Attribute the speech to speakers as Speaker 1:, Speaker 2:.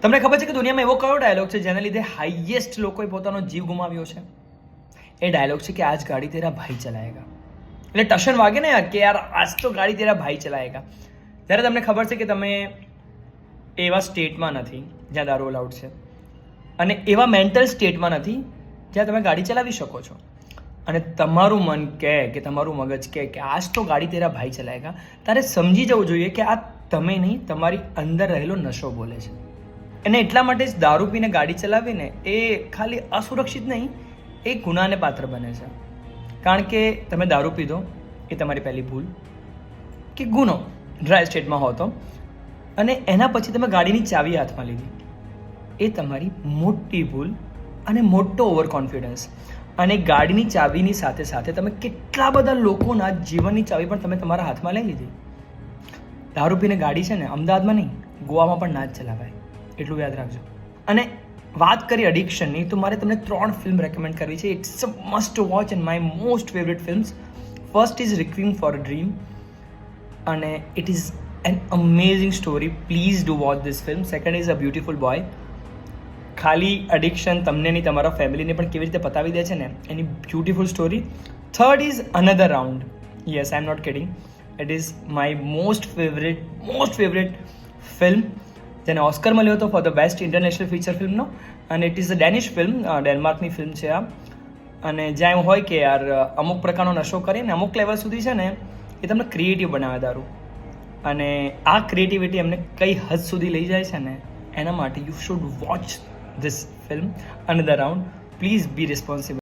Speaker 1: તમને ખબર છે કે દુનિયામાં એવો કયો ડાયલોગ છે જેના લીધે હાઈએસ્ટ લોકોએ પોતાનો જીવ ગુમાવ્યો છે? એ ડાયલોગ છે કે આજ ગાડી તેરા ભાઈ ચલાએગા. એટલે ટશન વાગે ને યાર કે યાર આજ તો ગાડી તેરા ભાઈ ચલાએગા. જ્યારે તમને ખબર છે કે તમે એવા સ્ટેટમાં નથી જ્યાં દારૂ અલાઉડ છે, અને એવા મેન્ટલ સ્ટેટમાં નથી જ્યાં તમે ગાડી ચલાવી શકો છો, અને તમારું મન કહે કે તમારું મગજ કહે કે આજ તો ગાડી તેરા ભાઈ ચલાએગા, તારે સમજી જવું જોઈએ કે આ તમે નહીં, તમારી અંદર રહેલો નશો બોલે છે. અને એટલા માટે જ દારૂ પીને ગાડી ચલાવીને એ ખાલી અસુરક્ષિત નહીં, એ ગુનાને પાત્ર બને છે. કારણ કે તમે દારૂ પીધો એ તમારી પહેલી ભૂલ કે ગુનો ડ્રાય સ્ટેટમાં હોતો, અને એના પછી તમે ગાડીની ચાવી હાથમાં લીધી, એ તમારી મોટી ભૂલ અને મોટો ઓવર કોન્ફિડન્સ. અને ગાડીની ચાવીની સાથે સાથે તમે કેટલા બધા લોકોના જીવનની ચાવી પણ તમે તમારા હાથમાં લઈ લીધી. દારૂ પીને ગાડી છે ને અમદાવાદમાં નહીં, ગોવામાં પણ ના જ ચલાવાય, એટલું યાદ રાખજો. અને વાત કરી એડિક્શનની, તો મારે તમને 3 ફિલ્મ રેકમેન્ડ કરવી છે. It's a must watch and my most favourite films. First is Requiem for a Dream, અને it is an amazing story. Please do watch this film. Second is a Beautiful Boy. ખાલી addiction તમને નહીં, તમારા ફેમિલીને પણ કેવી રીતે પતાવી દે છે ને, એની beautiful story. Third is Another Round. Yes, I am not kidding. It is my most favourite film, જેને ઓસ્કર મળ્યો હતો for the best international feature ફિલ્મનો. અને it is a Danish film, ડેનમાર્કની ફિલ્મ છે આ. અને જ્યાં એવું હોય કે યાર અમુક પ્રકારનો નશો કરીને અમુક લેવલ સુધી છે ને એ તમને ક્રિએટિવ બનાવે દારૂ, અને આ ક્રિએટિવિટી અમને કઈ હદ સુધી લઈ જાય છે ને, એના માટે you should watch this film another round. Please be responsible.